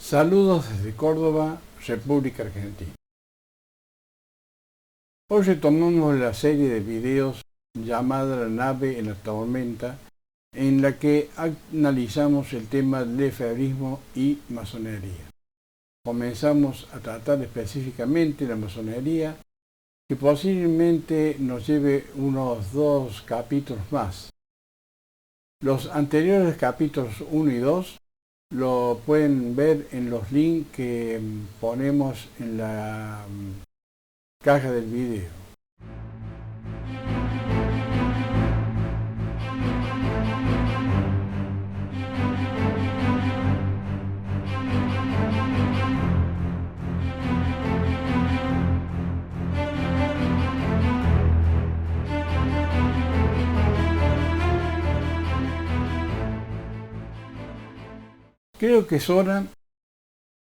Saludos desde Córdoba, República Argentina. Hoy retomamos la serie de videos llamada La nave en la tormenta, en la que analizamos el tema del lefebvrismo y masonería. Comenzamos a tratar específicamente la masonería, que posiblemente nos lleve unos 2 capítulos más. Los anteriores capítulos 1 y 2 lo pueden ver en los links que ponemos en la caja del video. Creo que es hora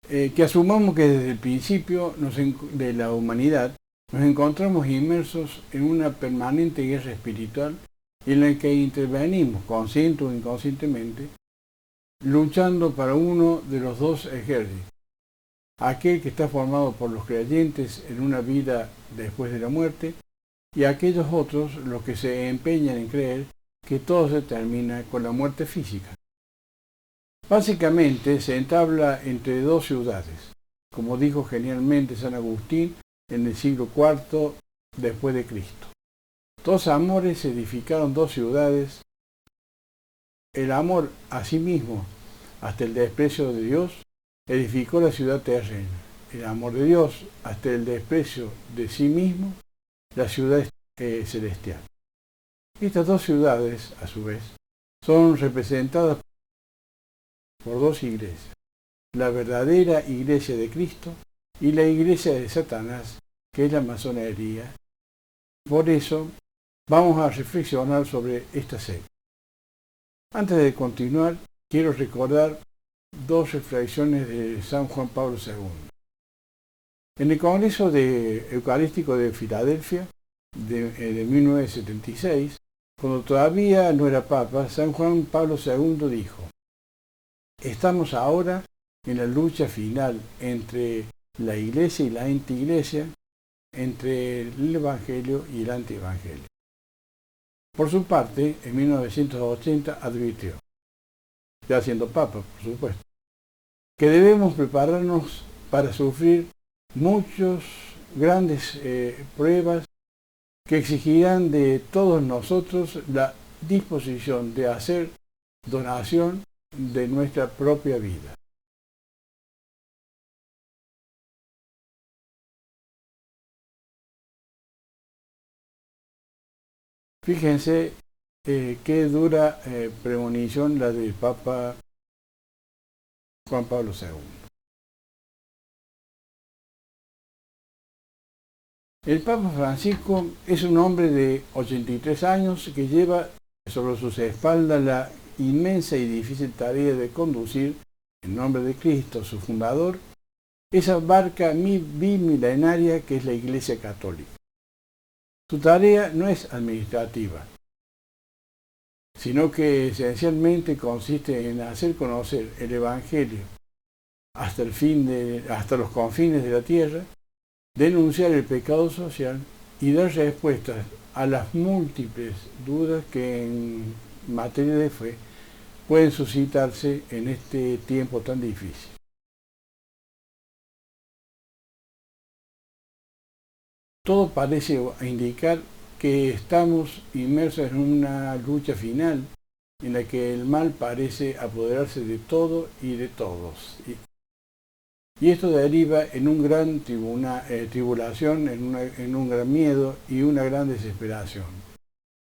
que asumamos que desde el principio de la humanidad nos encontramos inmersos en una permanente guerra espiritual en la que intervenimos, consciente o inconscientemente, luchando para uno de los dos ejércitos. Aquel que está formado por los creyentes en una vida después de la muerte y aquellos otros los que se empeñan en creer que todo se termina con la muerte física. Básicamente se entabla entre dos ciudades, como dijo genialmente San Agustín en el siglo IV después de Cristo. Dos amores edificaron dos ciudades, el amor a sí mismo hasta el desprecio de Dios edificó la ciudad terrena, el amor de Dios hasta el desprecio de sí mismo la ciudad celestial. Estas dos ciudades, a su vez, son representadas por dos iglesias, la verdadera iglesia de Cristo y la iglesia de Satanás, que es la masonería. Por eso vamos a reflexionar sobre esta secta. Antes de continuar, quiero recordar dos reflexiones de San Juan Pablo II. En el Congreso Eucarístico de Filadelfia de 1976, cuando todavía no era Papa, San Juan Pablo II dijo: estamos ahora en la lucha final entre la Iglesia y la anti-Iglesia, entre el Evangelio y el anti-Evangelio. Por su parte, en 1980 advirtió, ya siendo Papa, por supuesto, que debemos prepararnos para sufrir muchas grandes pruebas que exigirán de todos nosotros la disposición de hacer donación de nuestra propia vida. Fíjense qué dura premonición la del Papa Juan Pablo II. El Papa Francisco es un hombre de 83 años que lleva sobre sus espaldas la inmensa y difícil tarea de conducir, en nombre de Cristo, su fundador, esa barca bimilenaria que es la Iglesia Católica. Su tarea no es administrativa, sino que esencialmente consiste en hacer conocer el Evangelio hasta los confines de la tierra, denunciar el pecado social y dar respuestas a las múltiples dudas que en materia de fe pueden suscitarse en este tiempo tan difícil. Todo parece indicar que estamos inmersos en una lucha final en la que el mal parece apoderarse de todo y de todos. Y esto deriva en una gran tribulación, en un gran miedo y una gran desesperación.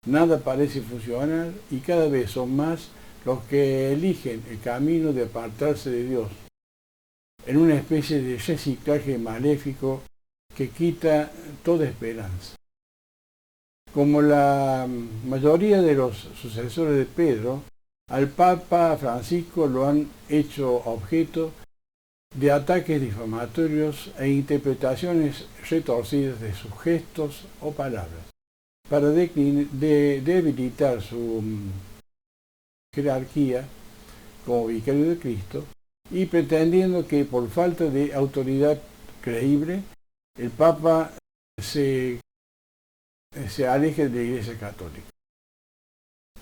Nada parece funcionar y cada vez son más los que eligen el camino de apartarse de Dios, en una especie de reciclaje maléfico que quita toda esperanza. Como la mayoría de los sucesores de Pedro, al Papa Francisco lo han hecho objeto de ataques difamatorios e interpretaciones retorcidas de sus gestos o palabras, para debilitar su jerarquía como vicario de Cristo y pretendiendo que por falta de autoridad creíble, el Papa se aleje de la Iglesia Católica.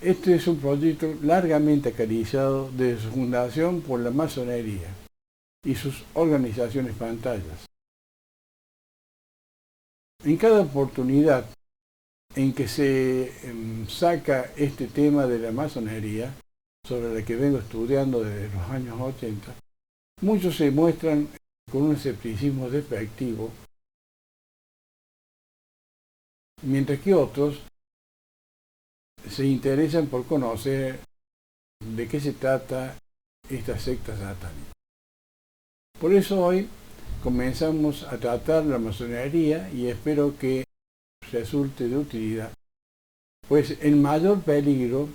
Este es un proyecto largamente acariciado desde su fundación por la masonería y sus organizaciones pantallas. En cada oportunidad en que se saca este tema de la masonería, sobre la que vengo estudiando desde los años 80, muchos se muestran con un escepticismo despectivo, mientras que otros se interesan por conocer de qué se trata esta secta satánica. Por eso hoy comenzamos a tratar la masonería y espero que resulte de utilidad, pues el mayor peligro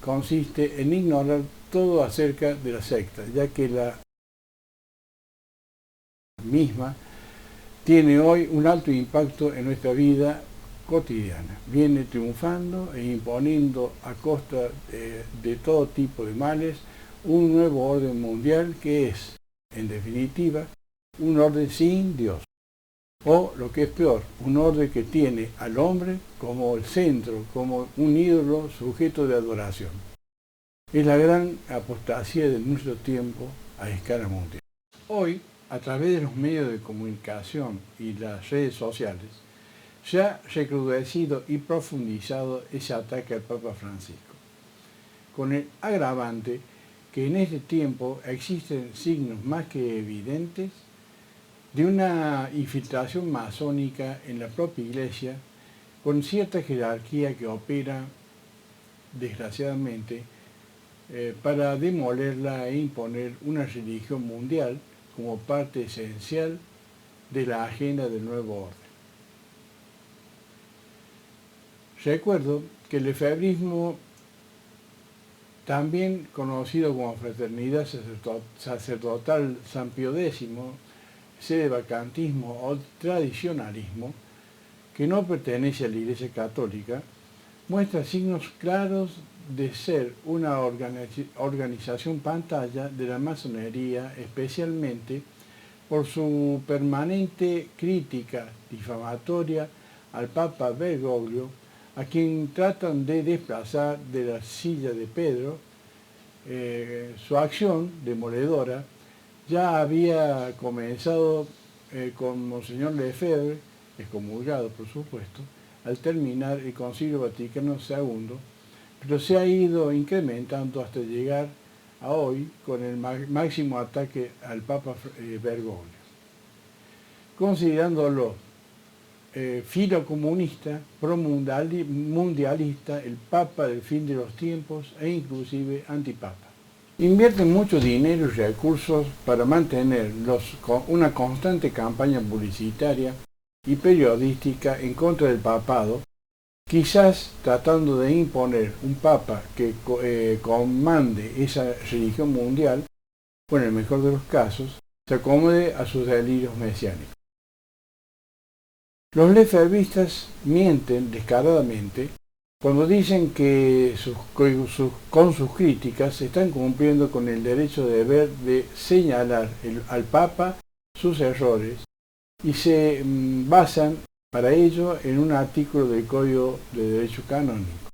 consiste en ignorar todo acerca de la secta, ya que la misma tiene hoy un alto impacto en nuestra vida cotidiana. Viene triunfando e imponiendo a costa de todo tipo de males un nuevo orden mundial que es, en definitiva, un orden sin Dios. O, lo que es peor, un orden que tiene al hombre como el centro, como un ídolo sujeto de adoración. Es la gran apostasía de nuestro tiempo a escala mundial. Hoy, a través de los medios de comunicación y las redes sociales, se ha recrudecido y profundizado ese ataque al Papa Francisco, con el agravante que en este tiempo existen signos más que evidentes de una infiltración masónica en la propia Iglesia, con cierta jerarquía que opera, desgraciadamente, para demolerla e imponer una religión mundial como parte esencial de la agenda del nuevo orden. Recuerdo que el lefebrismo, también conocido como Fraternidad Sacerdotal San Pío X, sedevacantismo o tradicionalismo, que no pertenece a la Iglesia Católica, muestra signos claros de ser una organización pantalla de la masonería, especialmente por su permanente crítica difamatoria al Papa Bergoglio, a quien tratan de desplazar de la silla de Pedro. Su acción demoledora ya había comenzado con Monseñor Lefebvre, excomulgado por supuesto, al terminar el Concilio Vaticano II, pero se ha ido incrementando hasta llegar a hoy con el máximo ataque al Papa Bergoglio. Considerándolo filocomunista, promundialista, el Papa del fin de los tiempos e inclusive antipapa. Invierten mucho dinero y recursos para mantener una constante campaña publicitaria y periodística en contra del papado, quizás tratando de imponer un papa que comande esa religión mundial, o en el mejor de los casos, se acomode a sus delirios mesiánicos. Los lefebvistas mienten descaradamente cuando dicen que con sus críticas se están cumpliendo con el derecho de deber de señalar al Papa sus errores y se basan para ello en un artículo del Código de Derecho Canónico.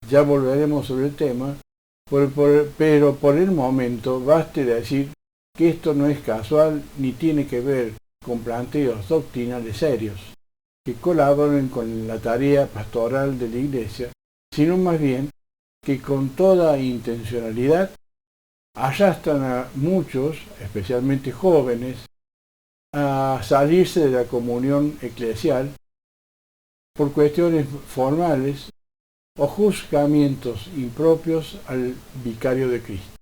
Ya volveremos sobre el tema, pero por el momento baste decir que esto no es casual ni tiene que ver con planteos doctrinales serios que colaboren con la tarea pastoral de la Iglesia, sino más bien que con toda intencionalidad arrastran a muchos, especialmente jóvenes, a salirse de la comunión eclesial por cuestiones formales o juzgamientos impropios al vicario de Cristo.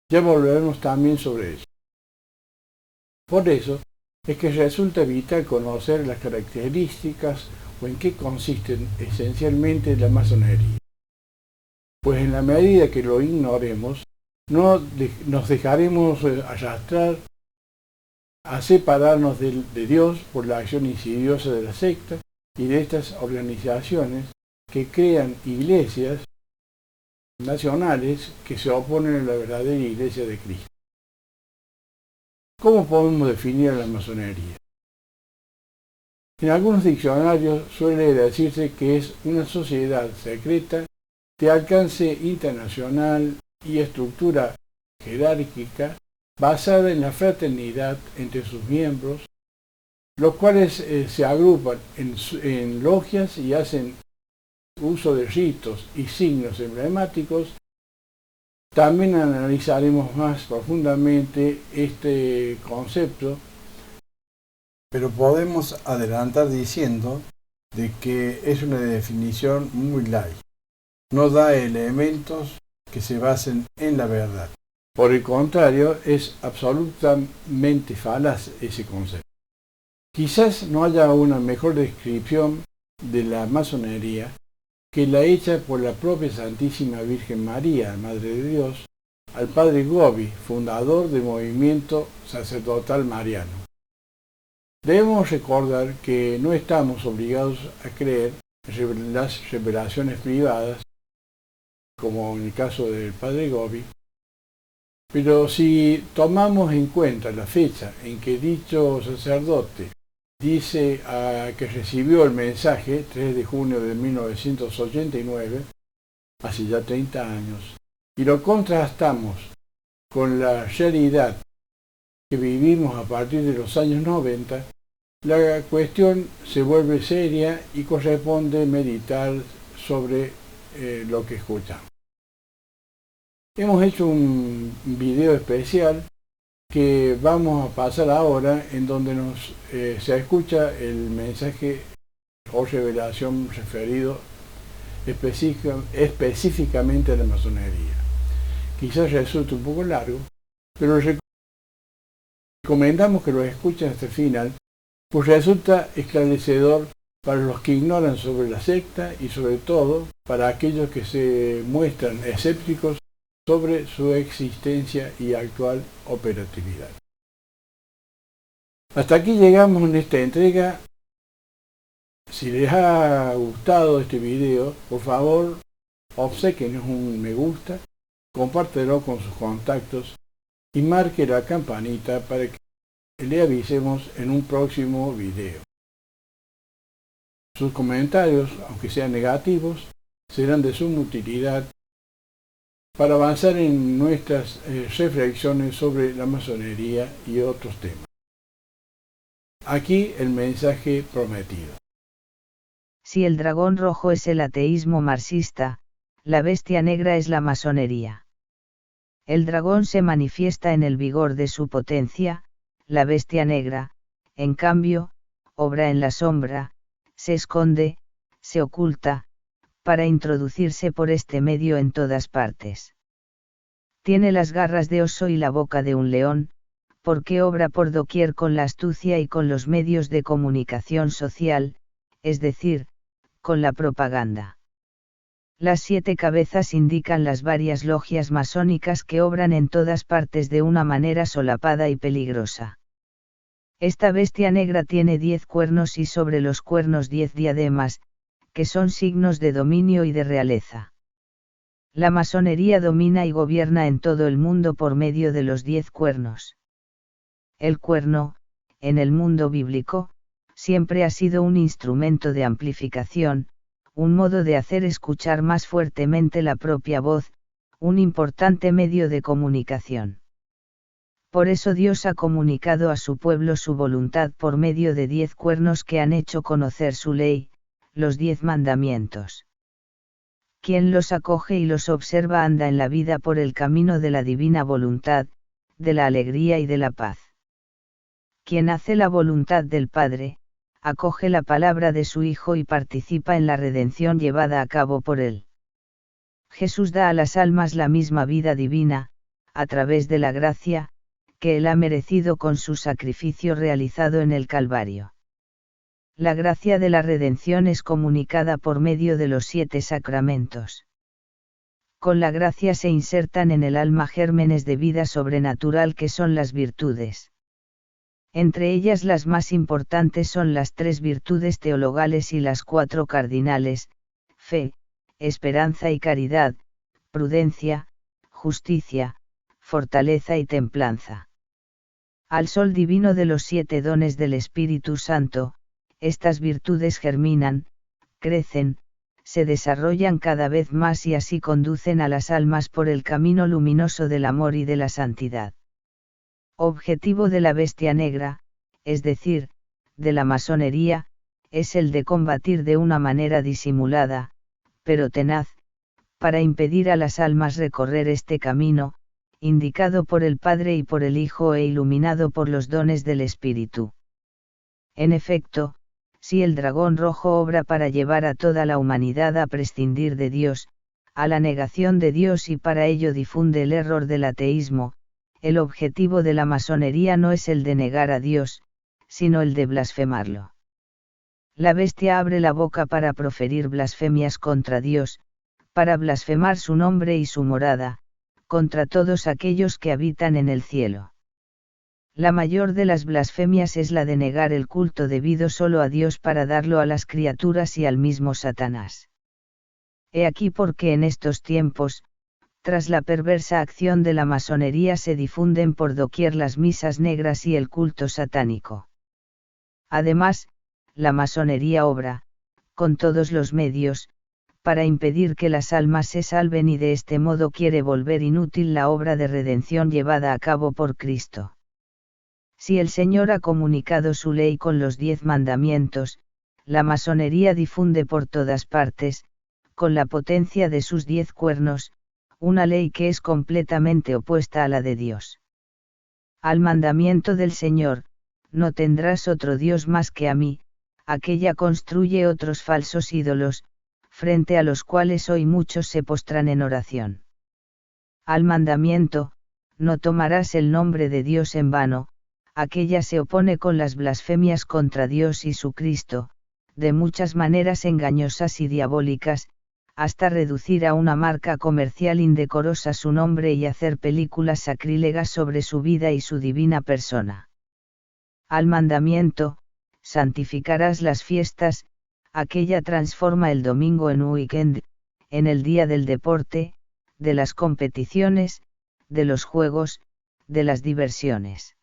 Ya volveremos también sobre eso. Por eso es que resulta vital conocer las características o en qué consisten esencialmente la masonería. Pues en la medida que lo ignoremos, nos dejaremos arrastrar a separarnos de Dios por la acción insidiosa de la secta y de estas organizaciones que crean iglesias nacionales que se oponen a la verdadera Iglesia de Cristo. ¿Cómo podemos definir a la masonería? En algunos diccionarios suele decirse que es una sociedad secreta de alcance internacional y estructura jerárquica basada en la fraternidad entre sus miembros, los cuales se agrupan en logias y hacen uso de ritos y signos emblemáticos. También analizaremos más profundamente este concepto, pero podemos adelantar diciendo de que es una definición muy light. No da elementos que se basen en la verdad. Por el contrario, es absolutamente falaz ese concepto. Quizás no haya una mejor descripción de la masonería que la hecha por la propia Santísima Virgen María, Madre de Dios, al Padre Gobi, fundador del movimiento sacerdotal mariano. Debemos recordar que no estamos obligados a creer en las revelaciones privadas, como en el caso del Padre Gobi, pero si tomamos en cuenta la fecha en que dicho sacerdote dice que recibió el mensaje, 3 de junio de 1989, hace ya 30 años, y lo contrastamos con la realidad que vivimos a partir de los años 90, la cuestión se vuelve seria y corresponde meditar sobre lo que escuchamos. Hemos hecho un video especial que vamos a pasar ahora, en donde se escucha el mensaje o revelación referido específicamente a la masonería. Quizás resulte un poco largo, pero recomendamos que lo escuchen hasta el final, pues resulta esclarecedor para los que ignoran sobre la secta y sobre todo para aquellos que se muestran escépticos sobre su existencia y actual operatividad. Hasta aquí llegamos en esta entrega. Si les ha gustado este video, por favor, obséquenos un me gusta, compártelo con sus contactos y marque la campanita para que le avisemos en un próximo video. Sus comentarios, aunque sean negativos, serán de suma utilidad para avanzar en nuestras reflexiones sobre la masonería y otros temas. Aquí el mensaje prometido. Si el dragón rojo es el ateísmo marxista, la bestia negra es la masonería. El dragón se manifiesta en el vigor de su potencia, la bestia negra, en cambio, obra en la sombra, se esconde, se oculta, para introducirse por este medio en todas partes. Tiene las garras de oso y la boca de un león, porque obra por doquier con la astucia y con los medios de comunicación social, es decir, con la propaganda. Las 7 cabezas indican las varias logias masónicas que obran en todas partes de una manera solapada y peligrosa. Esta bestia negra tiene 10 cuernos y sobre los cuernos 10 diademas, que son signos de dominio y de realeza. La masonería domina y gobierna en todo el mundo por medio de los 10 cuernos. El cuerno, en el mundo bíblico, siempre ha sido un instrumento de amplificación, un modo de hacer escuchar más fuertemente la propia voz, un importante medio de comunicación. Por eso Dios ha comunicado a su pueblo su voluntad por medio de 10 cuernos que han hecho conocer su ley, los 10 mandamientos. Quien los acoge y los observa anda en la vida por el camino de la divina voluntad, de la alegría y de la paz. Quien hace la voluntad del Padre, acoge la palabra de su Hijo y participa en la redención llevada a cabo por él. Jesús da a las almas la misma vida divina, a través de la gracia, que él ha merecido con su sacrificio realizado en el Calvario. La gracia de la redención es comunicada por medio de los 7 sacramentos. Con la gracia se insertan en el alma gérmenes de vida sobrenatural que son las virtudes. Entre ellas las más importantes son las 3 virtudes teologales y las 4 cardinales, fe, esperanza y caridad, prudencia, justicia, fortaleza y templanza. Al sol divino de los 7 dones del Espíritu Santo, estas virtudes germinan, crecen, se desarrollan cada vez más y así conducen a las almas por el camino luminoso del amor y de la santidad. Objetivo de la bestia negra, es decir, de la masonería, es el de combatir de una manera disimulada, pero tenaz, para impedir a las almas recorrer este camino, indicado por el Padre y por el Hijo e iluminado por los dones del Espíritu. En efecto, si el dragón rojo obra para llevar a toda la humanidad a prescindir de Dios, a la negación de Dios y para ello difunde el error del ateísmo, el objetivo de la masonería no es el de negar a Dios, sino el de blasfemarlo. La bestia abre la boca para proferir blasfemias contra Dios, para blasfemar su nombre y su morada, contra todos aquellos que habitan en el cielo. La mayor de las blasfemias es la de negar el culto debido solo a Dios para darlo a las criaturas y al mismo Satanás. He aquí por qué en estos tiempos, tras la perversa acción de la masonería se difunden por doquier las misas negras y el culto satánico. Además, la masonería obra, con todos los medios, para impedir que las almas se salven y de este modo quiere volver inútil la obra de redención llevada a cabo por Cristo. Si el Señor ha comunicado su ley con los 10 mandamientos, la masonería difunde por todas partes, con la potencia de sus 10 cuernos, una ley que es completamente opuesta a la de Dios. Al mandamiento del Señor, no tendrás otro Dios más que a mí, aquella construye otros falsos ídolos, frente a los cuales hoy muchos se postran en oración. Al mandamiento, no tomarás el nombre de Dios en vano, aquella se opone con las blasfemias contra Dios y su Cristo, de muchas maneras engañosas y diabólicas, hasta reducir a una marca comercial indecorosa su nombre y hacer películas sacrílegas sobre su vida y su divina persona. Al mandamiento, santificarás las fiestas, aquella transforma el domingo en weekend, en el día del deporte, de las competiciones, de los juegos, de las diversiones.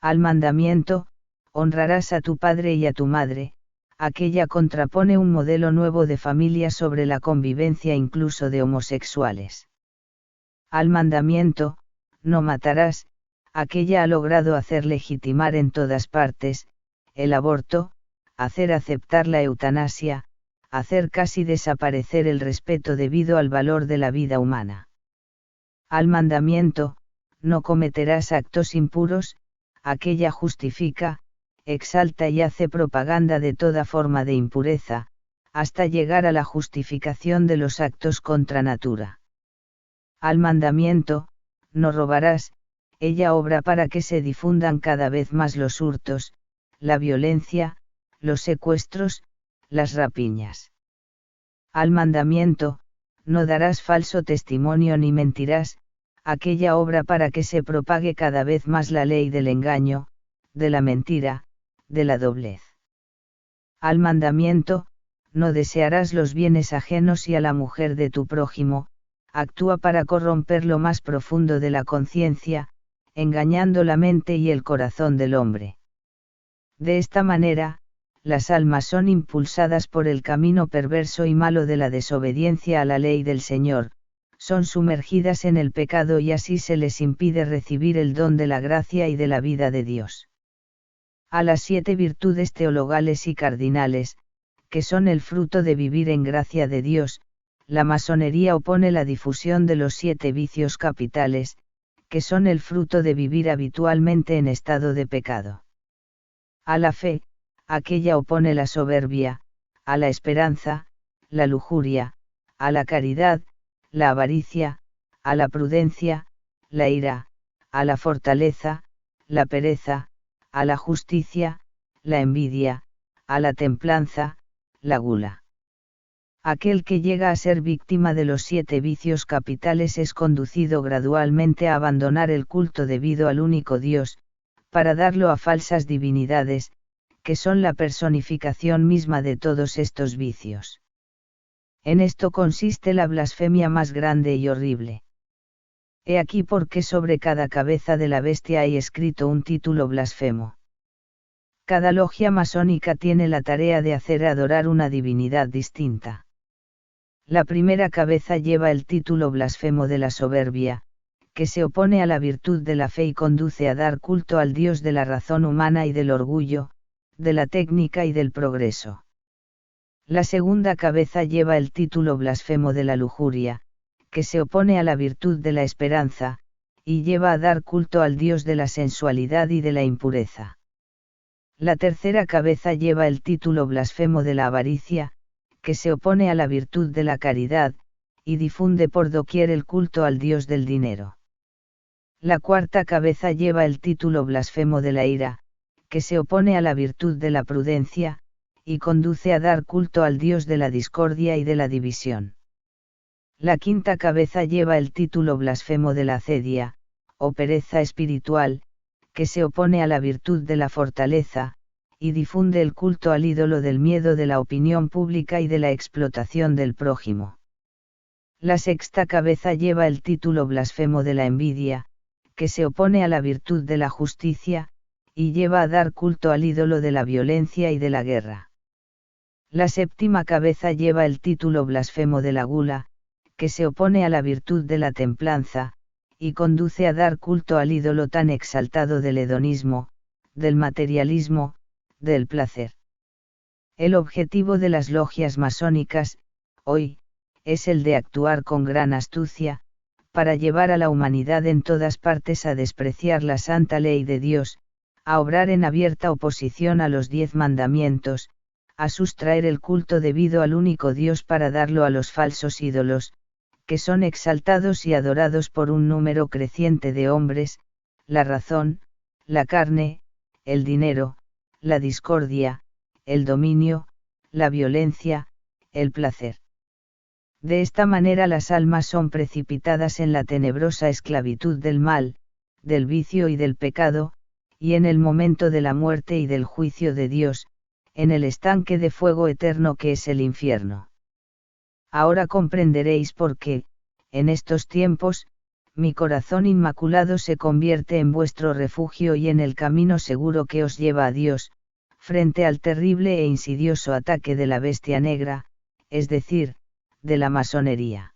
Al mandamiento, honrarás a tu padre y a tu madre, aquella contrapone un modelo nuevo de familia sobre la convivencia incluso de homosexuales. Al mandamiento, no matarás, aquella ha logrado hacer legitimar en todas partes, el aborto, hacer aceptar la eutanasia, hacer casi desaparecer el respeto debido al valor de la vida humana. Al mandamiento, no cometerás actos impuros, aquella justifica, exalta y hace propaganda de toda forma de impureza, hasta llegar a la justificación de los actos contra natura. Al mandamiento, no robarás, ella obra para que se difundan cada vez más los hurtos, la violencia, los secuestros, las rapiñas. Al mandamiento, no darás falso testimonio ni mentirás, aquella obra para que se propague cada vez más la ley del engaño, de la mentira, de la doblez. Al mandamiento, no desearás los bienes ajenos y a la mujer de tu prójimo, actúa para corromper lo más profundo de la conciencia, engañando la mente y el corazón del hombre. De esta manera, las almas son impulsadas por el camino perverso y malo de la desobediencia a la ley del Señor, son sumergidas en el pecado y así se les impide recibir el don de la gracia y de la vida de Dios. A las 7 virtudes teologales y cardinales, que son el fruto de vivir en gracia de Dios, la masonería opone la difusión de los 7 vicios capitales, que son el fruto de vivir habitualmente en estado de pecado. A la fe, aquella opone la soberbia, a la esperanza, la lujuria, a la caridad, la avaricia, a la prudencia, la ira, a la fortaleza, la pereza, a la justicia, la envidia, a la templanza, la gula. Aquel que llega a ser víctima de los 7 vicios capitales es conducido gradualmente a abandonar el culto debido al único Dios, para darlo a falsas divinidades, que son la personificación misma de todos estos vicios. En esto consiste la blasfemia más grande y horrible. He aquí por qué sobre cada cabeza de la bestia hay escrito un título blasfemo. Cada logia masónica tiene la tarea de hacer adorar una divinidad distinta. La primera cabeza lleva el título blasfemo de la soberbia, que se opone a la virtud de la fe y conduce a dar culto al Dios de la razón humana y del orgullo, de la técnica y del progreso. La segunda cabeza lleva el título blasfemo de la lujuria, que se opone a la virtud de la esperanza, y lleva a dar culto al Dios de la sensualidad y de la impureza. La tercera cabeza lleva el título blasfemo de la avaricia, que se opone a la virtud de la caridad, y difunde por doquier el culto al Dios del dinero. La cuarta cabeza lleva el título blasfemo de la ira, que se opone a la virtud de la prudencia, y conduce a dar culto al Dios de la discordia y de la división. La quinta cabeza lleva el título blasfemo de la acedia, o pereza espiritual, que se opone a la virtud de la fortaleza, y difunde el culto al ídolo del miedo de la opinión pública y de la explotación del prójimo. La sexta cabeza lleva el título blasfemo de la envidia, que se opone a la virtud de la justicia, y lleva a dar culto al ídolo de la violencia y de la guerra. La séptima cabeza lleva el título blasfemo de la gula, que se opone a la virtud de la templanza, y conduce a dar culto al ídolo tan exaltado del hedonismo, del materialismo, del placer. El objetivo de las logias masónicas, hoy, es el de actuar con gran astucia, para llevar a la humanidad en todas partes a despreciar la santa ley de Dios, a obrar en abierta oposición a los 10 mandamientos, a sustraer el culto debido al único Dios para darlo a los falsos ídolos, que son exaltados y adorados por un número creciente de hombres, la razón, la carne, el dinero, la discordia, el dominio, la violencia, el placer. De esta manera las almas son precipitadas en la tenebrosa esclavitud del mal, del vicio y del pecado, y en el momento de la muerte y del juicio de Dios, en el estanque de fuego eterno que es el infierno. Ahora comprenderéis por qué, en estos tiempos, mi corazón inmaculado se convierte en vuestro refugio y en el camino seguro que os lleva a Dios, frente al terrible e insidioso ataque de la bestia negra, es decir, de la masonería.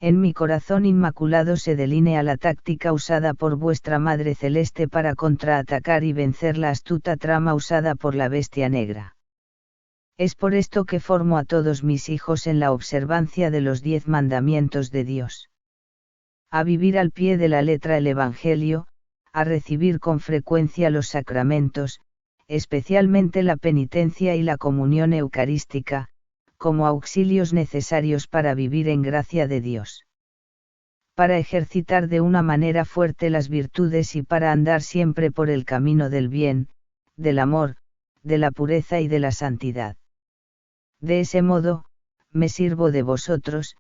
En mi corazón inmaculado se delinea la táctica usada por vuestra Madre Celeste para contraatacar y vencer la astuta trama usada por la bestia negra. Es por esto que formo a todos mis hijos en la observancia de los 10 mandamientos de Dios. A vivir al pie de la letra el Evangelio, a recibir con frecuencia los sacramentos, especialmente la penitencia y la comunión eucarística, como auxilios necesarios para vivir en gracia de Dios. Para ejercitar de una manera fuerte las virtudes y para andar siempre por el camino del bien, del amor, de la pureza y de la santidad. De ese modo, me sirvo de vosotros,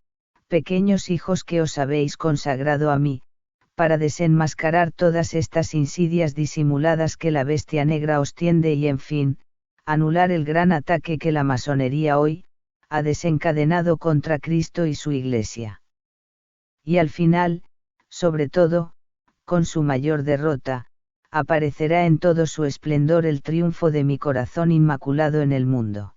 pequeños hijos que os habéis consagrado a mí, para desenmascarar todas estas insidias disimuladas que la bestia negra os tiende y en fin, anular el gran ataque que la masonería hoy, ha desencadenado contra Cristo y su Iglesia. Y al final, sobre todo, con su mayor derrota, aparecerá en todo su esplendor el triunfo de mi corazón inmaculado en el mundo.